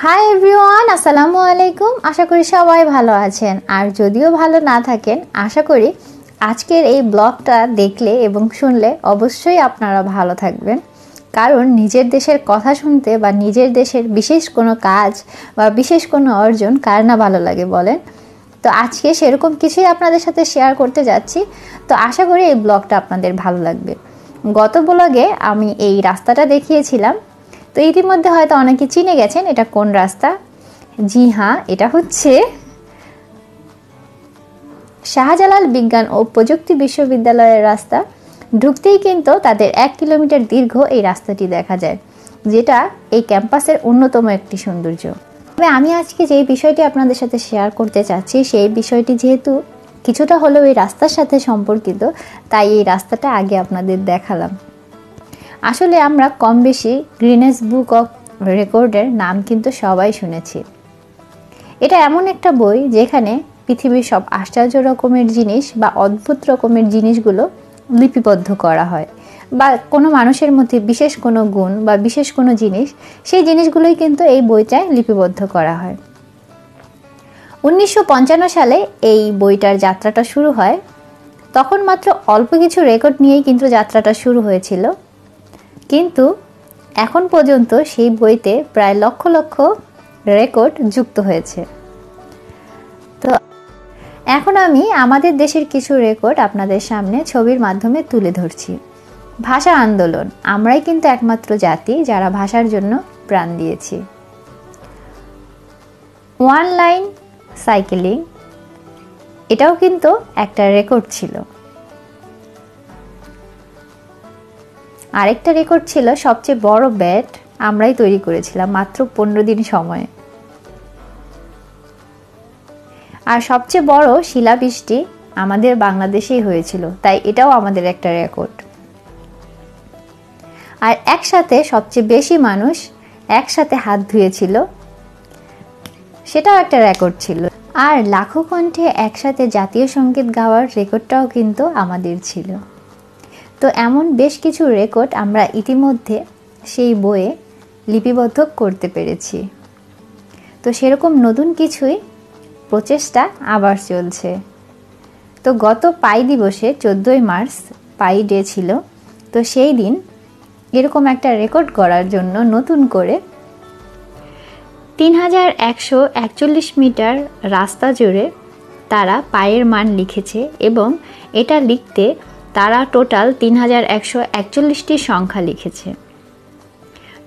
Hi everyone, আসসালামু আলাইকুম। আশা করি সবাই ভালো আছেন, আর যদিও ভালো না থাকেন আশা করি আজকের এই ব্লগটা দেখলে এবং শুনলে অবশ্যই আপনারা ভালো থাকবেন। কারণ নিজের দেশের কথা শুনতে বা নিজের দেশের বিশেষ কোনো কাজ বা বিশেষ কোনো অর্জন কার না ভালো লাগে বলেন। তো আজকে সেরকম কিছুই আপনাদের সাথে শেয়ার করতে যাচ্ছি। তো আশা করি এই ব্লগটা আপনাদের ভালো লাগবে। গত ব্লগে আমি এই রাস্তাটা দেখিয়েছিলাম, তো ইতিমধ্যে হয়তো অনেকে চিনে গেছেন এটা কোন রাস্তা। জি হ্যাঁ, এটা হচ্ছে শাহজালাল বিজ্ঞান ও প্রযুক্তি বিশ্ববিদ্যালয়ের রাস্তা। ঢুকতেই কিন্তু তাদের 1 কিলোমিটার দীর্ঘ এই রাস্তাটি দেখা যায়, যেটা এই ক্যাম্পাসের অন্যতম একটি সৌন্দর্য। তবে আমি আজকে যে বিষয়টি আপনাদের সাথে শেয়ার করতে চাচ্ছি, সেই বিষয়টি যেহেতু কিছুটা হলেও এই রাস্তার সাথে সম্পর্কিত, তাই এই রাস্তাটা আগে আপনাদের দেখালাম। আসলে আমরা কম বেশি গ্রিনেস বুক অফ রেকর্ডের নাম কিন্তু সবাই শুনেছি। এটা এমন একটা বই যেখানে পৃথিবীর সব আশ্চর্য রকমের জিনিস বা অদ্ভুত রকমের জিনিসগুলো লিপিবদ্ধ করা হয়, বা কোনো মানুষের মধ্যে বিশেষ কোনো গুণ বা বিশেষ কোনো জিনিস, সেই জিনিসগুলোই কিন্তু এই বইটায় লিপিবদ্ধ করা হয়। 1955 সালে এই বইটার যাত্রাটা শুরু হয়। তখন মাত্র অল্প কিছু রেকর্ড নিয়েই কিন্তু যাত্রাটা শুরু হয়েছিল, কিন্তু এখন পর্যন্ত সেই বইতে প্রায় লক্ষ লক্ষ রেকর্ড যুক্ত হয়েছে। তো এখন আমি আমাদের দেশের কিছু রেকর্ড আপনাদের সামনে ছবির মাধ্যমে তুলে ধরছি। ভাষা আন্দোলন, আমরাই কিন্তু একমাত্র জাতি যারা ভাষার জন্য প্রাণ দিয়েছি। 1 লাইন সাইকেলিং, এটাও কিন্তু একটা রেকর্ড ছিল। আরেকটা রেকর্ড ছিল সবচেয়ে বড় ব্যাট আমরাই তৈরি করেছিলাম মাত্র 15 দিন সময়ে। আর সবচেয়ে বড় শিলাবৃষ্টি আমাদের বাংলাদেশেই হয়েছিল, তাই এটাও আমাদের একটা রেকর্ড। আর একসাথে সবচেয়ে বেশি মানুষ একসাথে হাত ধুয়েছিল, সেটাও একটা রেকর্ড ছিল। আর লাখো কণ্ঠে একসাথে জাতীয় সঙ্গীত গাওয়ার রেকর্ডটাও কিন্তু আমাদের ছিল। তো এমন বেশ কিছু রেকর্ড আমরা ইতিমধ্যে সেই বইয়ে লিপিবদ্ধ করতে পেরেছি। তো সেরকম নতুন কিছুই প্রচেষ্টা আবার চলছে। তো গত পাই দিবসে 14ই মার্চ পাই ডে ছিল। তো সেই দিন এরকম একটা রেকর্ড করার জন্য নতুন করে 3141 মিটার রাস্তা জুড়ে তারা পায়ের মান লিখেছে, এবং এটা লিখতে তারা টোটাল 3141টি সংখ্যা লিখেছে।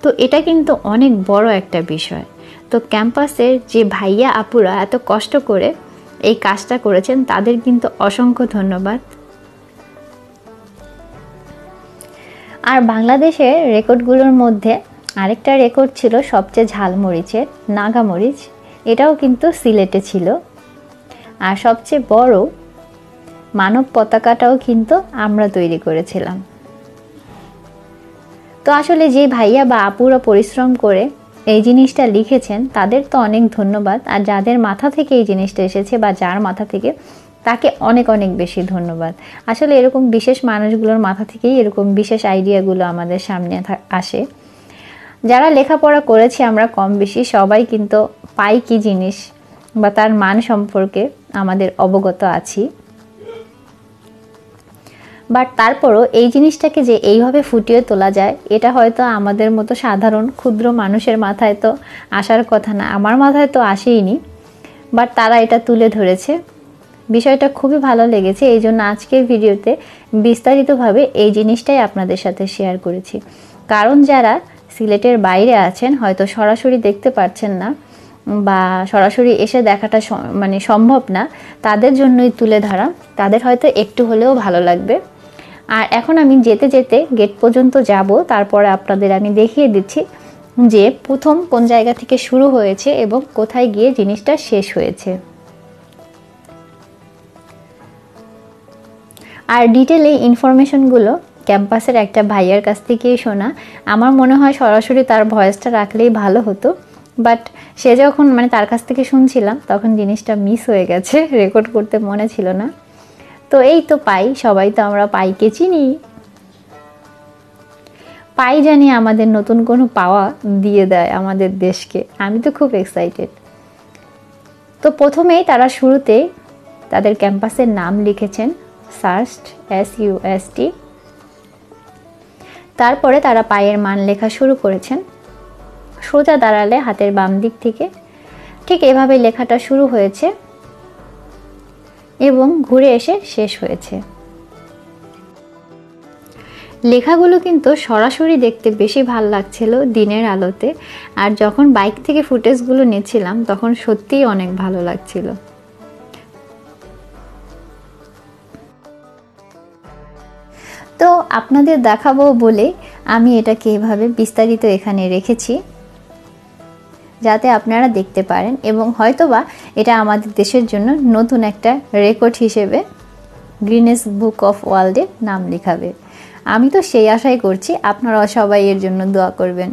তো এটা কিন্তু অনেক বড় একটা বিষয়। তো ক্যাম্পাসের যে ভাইয়া আপুরা এত কষ্ট করে এই কাজটা করেছেন, তাদের কিন্তু অসংখ্য ধন্যবাদ। আর বাংলাদেশের রেকর্ডগুলোর মধ্যে আরেকটা রেকর্ড ছিল সবচেয়ে ঝালমরিচের, নাগামরিচ, এটাও কিন্তু সিলেটে ছিল। আর সবচেয়ে বড় মানব পতাকাটাও কিন্তু আমরা তৈরি করেছিলাম। তো আসলে যে ভাইয়া বা আপুরা পরিশ্রম করে এই জিনিসটা লিখেছেন, তাদের তো অনেক ধন্যবাদ। আর যাদের মাথা থেকে এই জিনিসটা এসেছে বা যার মাথা থেকে, তাকে অনেক অনেক বেশি ধন্যবাদ। আসলে এরকম বিশেষ মানুষগুলোর মাথা থেকেই এরকম বিশেষ আইডিয়াগুলো আমাদের সামনে আসে। যারা লেখাপড়া করেছি আমরা কম বেশি সবাই কিন্তু পাই কি জিনিস বা তার মান সম্পর্কে আমাদের অবগত আছি। বাট তারপরও এই জিনিসটাকে যে এইভাবে ফুটিয়ে তোলা যায়, এটা হয়তো আমাদের মতো সাধারণ ক্ষুদ্র মানুষের মাথায় তো আসার কথা না, আমার মাথায় তো আসেইনি। বাট তারা এটা তুলে ধরেছে, বিষয়টা খুবই ভালো লেগেছে। এই জন্য আজকের ভিডিওতে বিস্তারিতভাবে এই জিনিসটাই আপনাদের সাথে শেয়ার করেছি। কারণ যারা সিলেটের বাইরে আছেন, হয়তো সরাসরি দেখতে পাচ্ছেন না বা সরাসরি এসে দেখাটা সম্ভব না, তাদের জন্যই তুলে ধরা, তাদের হয়তো একটু হলেও ভালো লাগবে। আর এখন আমি যেতে যেতে গেট পর্যন্ত যাব, তারপরে আপনাদের আমি দেখিয়ে দিচ্ছি যে প্রথম কোন জায়গা থেকে শুরু হয়েছে এবং কোথায় গিয়ে জিনিসটা শেষ হয়েছে। আর ডিটেল এই ইনফরমেশনগুলো ক্যাম্পাসের একটা ভাইয়ার কাছ থেকেই শোনা। আমার মনে হয় সরাসরি তার ভয়েসটা রাখলেই ভালো হতো, বাট সে যখন তার কাছ থেকে শুনছিলাম তখন জিনিসটা মিস হয়ে গেছে, রেকর্ড করতে মনে ছিল না। তো এই তো পাই, সবাই তো আমরা পাইকে চিনি। পাই জানি আমাদের নতুন কোনো পাওয়া দিয়ে দেয় আমাদের দেশকে। আমি তো খুব এক্সাইটেড। তো প্রথমেই তারা শুরুতেই তাদের ক্যাম্পাসের নাম লিখেছেন সাস্ট, SUST। তারপরে তারা পায়ের মান লেখা শুরু করেছেন। সোজা দাঁড়ালে হাতের বাম দিক থেকে ঠিক এভাবে লেখাটা শুরু হয়েছে এবং ঘুরে এসে শেষ হয়েছে। লেখাগুলো কিন্তু সরাসরি দেখতে বেশি ভাল লাগছিল দিনের আলোতে, আর যখন বাইক থেকে ফুটেজগুলো নিচ্ছিলাম তখন সত্যিই অনেক ভালো লাগছিল। তো আপনাদের দেখাবো বলে আমি এটাকে এভাবে বিস্তারিত এখানে রেখেছি যাতে আপনারা দেখতে পারেন, এবং হয়তোবা এটা আমাদের দেশের জন্য নতুন একটা রেকর্ড হিসেবে গিনেস বুক অফ ওয়ার্ল্ডে নাম লেখাবে। আমি তো সেই আশাই করছি, আপনারা সবাই এর জন্য দোয়া করবেন।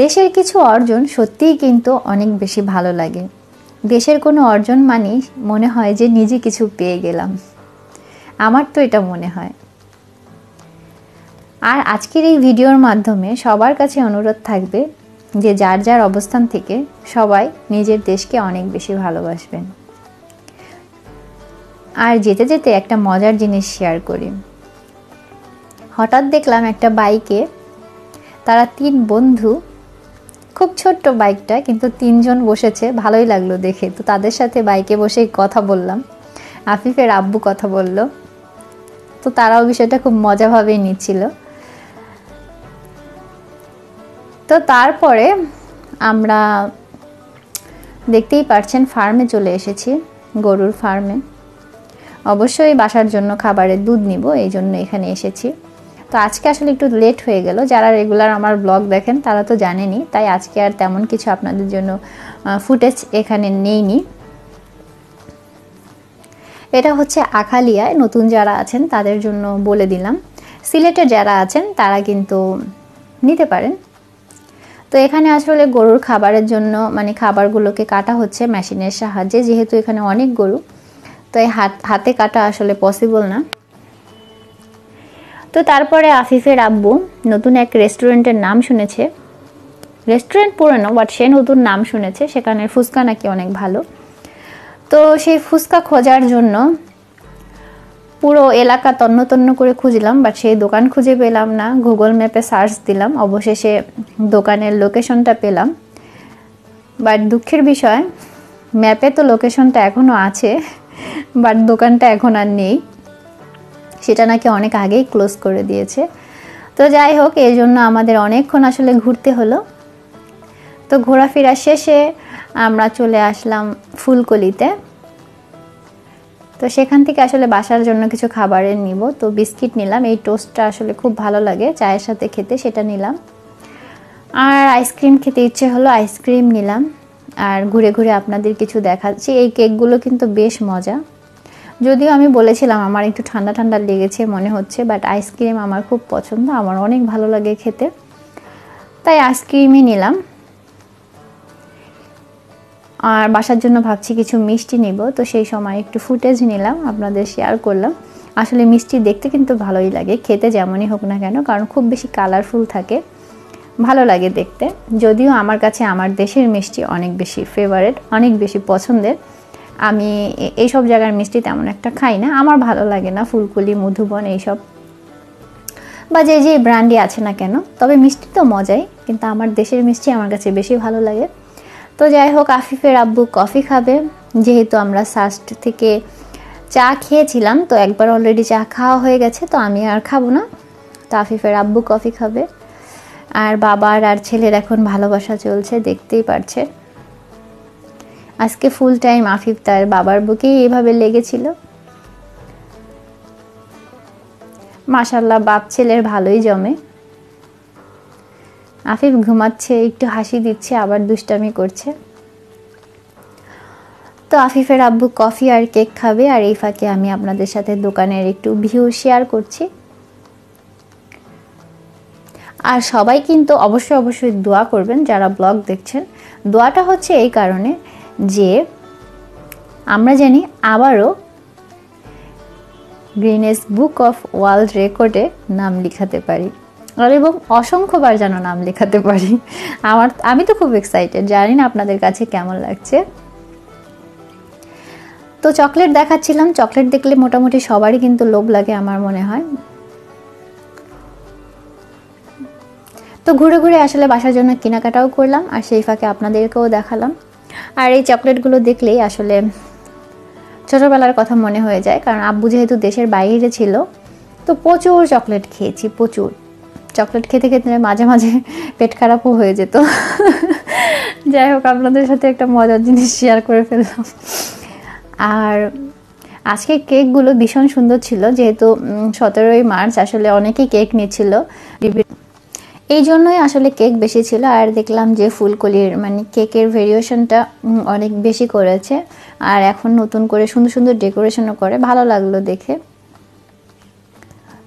দেশের কিছু অর্জন সত্যিই কিন্তু অনেক বেশি ভালো লাগে। দেশের কোনো অর্জন মানেই মনে হয় যে নিজে কিছু পেয়ে গেলাম, আমার তো এটা মনে হয়। আর আজকের এই ভিডিওর মাধ্যমে সবার কাছে অনুরোধ থাকবে যে যার যার অবস্থান থেকে সবাই নিজের দেশকে অনেক বেশি ভালোবাসবেন। আর যেতে যেতে একটা মজার জিনিস শেয়ার করি। হঠাৎ দেখলাম একটা বাইকে তারা 3 বন্ধু, খুব ছোট্ট বাইকটা কিন্তু 3 জন বসেছে, ভালোই লাগলো দেখে। তো তাদের সাথে বাইকে বসে কথা বললাম, আফিফের আব্বু কথা বলল, তো তারাও বিষয়টা খুব মজাভাবেই নিচ্ছিল। তো তারপরে আমরা দেখতেই পাচ্ছেন ফার্মে চলে এসেছি, গরুর ফার্মে। অবশ্যই বাসার জন্য খাবারের দুধ নিব, এই জন্য এখানে এসেছি। তো আজকে আসলে একটু লেট হয়ে গেল, যারা রেগুলার আমার ব্লগ দেখেন তারা তো জানেনই, তাই আজকে আর তেমন কিছু আপনাদের জন্য ফুটেজ এখানে নেইনি। এটা হচ্ছে আখালিয়ায়, নতুন যারা আছেন তাদের জন্য বলে দিলাম। সিলেটে যারা আছেন তারা কিন্তু নিতে পারেন। তো এখানে আসলে গরুর খাবারের জন্য মানে খাবারগুলোকে কাটা হচ্ছে মেশিনের সাহায্যে, যেহেতু এখানে অনেক গরু, তো এই হাতে কাটা আসলে পসিবল না। তো তারপরে আফিফের আব্বু নতুন এক রেস্টুরেন্টের নাম শুনেছে, রেস্টুরেন্ট পুরনো বাট সে নতুন নাম শুনেছে, সেখানের ফুচকা নাকি অনেক ভালো। তো সেই ফুচকা খোঁজার জন্য পুরো এলাকা তন্ন তন্ন করে খুঁজলাম, বাট সেই দোকান খুঁজে পেলাম না। গুগল ম্যাপে সার্চ দিলাম, অবশেষে দোকানের লোকেশনটা পেলাম। বাট দুঃখের বিষয়, ম্যাপে তো লোকেশনটা এখনও আছে, বাট দোকানটা এখন আর নেই, সেটা নাকি অনেক আগেই ক্লোজ করে দিয়েছে। তো যাই হোক, এর জন্য আমাদের অনেকক্ষণ আসলে ঘুরতে হলো। তো ঘোরাফেরা শেষে আমরা চলে আসলাম ফুলকলিতে। তো সেখান থেকে আসলে বাসার জন্য কিছু খাবারের নিব। তো বিস্কিট নিলাম, এই টোস্টটা আসলে খুব ভালো লাগে চায়ের সাথে খেতে, সেটা নিলাম। আর আইসক্রিম খেতে ইচ্ছে হলো, আইসক্রিম নিলাম। আর ঘুরে ঘুরে আপনাদের কিছু দেখাচ্ছি। এই কেকগুলো কিন্তু বেশ মজা, যদিও আমি বলেছিলাম আমার একটু ঠান্ডা ঠান্ডা লেগেছে মনে হচ্ছে, বাট আইসক্রিম আমার খুব পছন্দ, আমার অনেক ভালো লাগে খেতে, তাই আইসক্রিমই নিলাম। আর বাসার জন্য ভাবছি কিছু মিষ্টি নিব, তো সেই সময় একটু ফুটেজ নিলাম, আপনাদের শেয়ার করলাম। আসলে মিষ্টি দেখতে কিন্তু ভালোই লাগে, খেতে যেমনই হোক না কেন, কারণ খুব বেশি কালারফুল থাকে, ভালো লাগে দেখতে। যদিও আমার কাছে আমার দেশের মিষ্টি অনেক বেশি ফেভারিট, অনেক বেশি পছন্দের। আমি এইসব জায়গার মিষ্টি তেমন একটা খাই না, আমার ভালো লাগে না ফুলকলি, মধুবন এইসব বা যে যে ব্র্যান্ডই আছে না কেন, তবে মিষ্টি তো মজাই, কিন্তু আমার দেশের মিষ্টি আমার কাছে বেশি ভালো লাগে। তো যাই হোক, আফিফের আব্বু কফি খাবে, যেহেতু আমরা সাস্ট থেকে চা খেয়েছিলাম, তো একবার অলরেডি চা খাওয়া হয়ে গেছে, তো আমি আর খাবো না। তো আফিফের আব্বু কফি খাবে। আর বাবার আর ছেলের এখন ভালোবাসা চলছে, দেখতেই পারছেন। আজকে ফুল টাইম আফিফ তার বাবার বুকেই এভাবে লেগেছিল। মাশাআল্লাহ, বাপ ছেলের ভালোই জমে। আফিফ ঘুমাচ্ছে, একটু হাসি দিচ্ছে, আবার দুষ্টামি করছে। তো আফিফের আব্বু কফি আর কেক খাবে, আর এই ফাঁকে আমি আপনাদের সাথে দোকানের একটু ভিউ শেয়ার করছি। আর সবাই কিন্তু অবশ্যই অবশ্যই দোয়া করবেন যারা ব্লগ দেখছেন। দোয়াটা হচ্ছে এই কারণে যে আমরা জানি আবারও গ্রিনেস বুক অফ ওয়ার্ল্ড রেকর্ডে নাম লিখাতে পারি, আর এবং অসংখ্যবার যেন নাম লেখাতে পারি। আমি তো খুব এক্সাইটেড, জানি না আপনাদের কাছে কেমন লাগছে। তো চকলেট দেখাচ্ছিলাম, চকলেট দেখলে মোটামুটি সবারই কিন্তু লোভ লাগে আমার মনে হয়। তো ঘুরে ঘুরে আসলে বাসার জন্য কেনাকাটাও করলাম, আর সেই ফাঁকে আপনাদেরকেও দেখালাম। আর এই চকলেটগুলো দেখলেই আসলে ছোটোবেলার কথা মনে হয়ে যায়, কারণ আব্বু যেহেতু দেশের বাইরে ছিল, তো প্রচুর চকলেট খেয়েছি, প্রচুর চকলেট খেতে খেতে মাঝে মাঝে পেট খারাপও হয়ে যেত। যাই হোক, আপনাদের সাথে একটা মজার জিনিস শেয়ার করে ফেললাম। আর আজকে কেকগুলো ভীষণ সুন্দর ছিল, যেহেতু 17ই মার্চ, আসলে অনেকেই কেক নিচ্ছিল, এই জন্যই আসলে কেক বেশি ছিল। আর দেখলাম যে ফুলকলির মানে কেকের ভেরিয়েশনটা অনেক বেশি করেছে, আর এখন নতুন করে সুন্দর সুন্দর ডেকোরেশনও করে, ভালো লাগলো দেখে।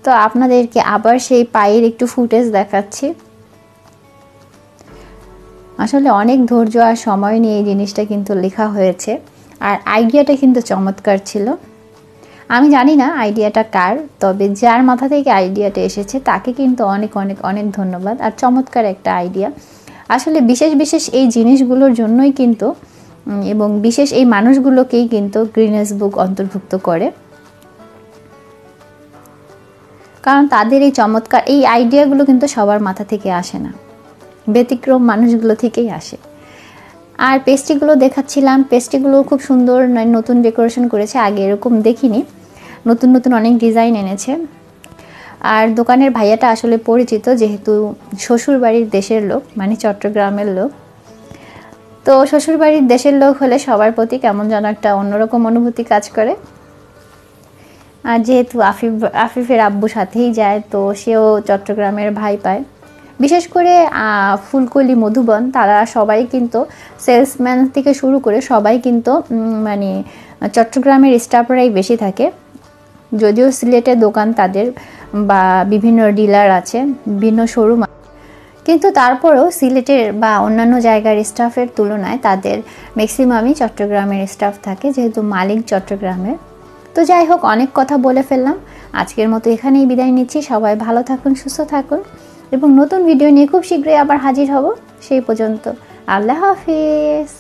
তো আপনাদেরকে আবার সেই পায়ের একটু ফুটেজ দেখাচ্ছি। আসলে অনেক ধৈর্য আর সময় নিয়ে এই জিনিসটা কিন্তু লেখা হয়েছে, আর আইডিয়াটা কিন্তু চমৎকার ছিল। আমি জানি না আইডিয়াটা কার, তবে যার মাথা থেকে আইডিয়াটা এসেছে তাকে কিন্তু অনেক অনেক অনেক ধন্যবাদ। আর চমৎকার একটা আইডিয়া, আসলে বিশেষ বিশেষ এই জিনিসগুলোর জন্যই কিন্তু, এবং বিশেষ এই মানুষগুলোকেই কিন্তু গ্রিনেস বুক অন্তর্ভুক্ত করে, কারণ তাদের এই চমৎকার এই আইডিয়াগুলো কিন্তু সবার মাথা থেকে আসে না, ব্যতিক্রম মানুষগুলো থেকেই আসে। আর পেস্ট্রিগুলো দেখাচ্ছিলাম, পেস্ট্রিগুলো খুব সুন্দর নতুন ডেকোরেশন করেছে, আগে এরকম দেখিনি, নতুন নতুন অনেক ডিজাইন এনেছে। আর দোকানের ভাইয়াটা আসলে পরিচিত, যেহেতু শ্বশুরবাড়ির দেশের লোক, মানে চট্টগ্রামের লোক। তো শ্বশুরবাড়ির দেশের লোক হলে সবার প্রতি কেমন যেন একটা অন্যরকম অনুভূতি কাজ করে। আর যেহেতু আফিফের আব্বু সাথেই যায়, তো সেও চট্টগ্রামের ভাই পায়। বিশেষ করে ফুলকলি, মধুবন, তারা সবাই কিন্তু সেলসম্যান থেকে শুরু করে সবাই কিন্তু মানে চট্টগ্রামের স্টাফরাই বেশি থাকে। যদিও সিলেটে দোকান তাদের বা বিভিন্ন ডিলার আছে, বিভিন্ন শোরুম, কিন্তু তারপরেও সিলেটের বা অন্যান্য জায়গার স্টাফের তুলনায় তাদের ম্যাক্সিমামই চট্টগ্রামের স্টাফ থাকে, যেহেতু মালিক চট্টগ্রামের। তো যাই হোক, অনেক কথা বলে ফেললাম, আজকের মতো এখানেই বিদায় নিচ্ছি। সবাই ভালো থাকুন, সুস্থ থাকুন, এবং নতুন ভিডিও নিয়ে খুব শীঘ্রই আবার হাজির হব। সেই পর্যন্ত আল্লাহ হাফিজ।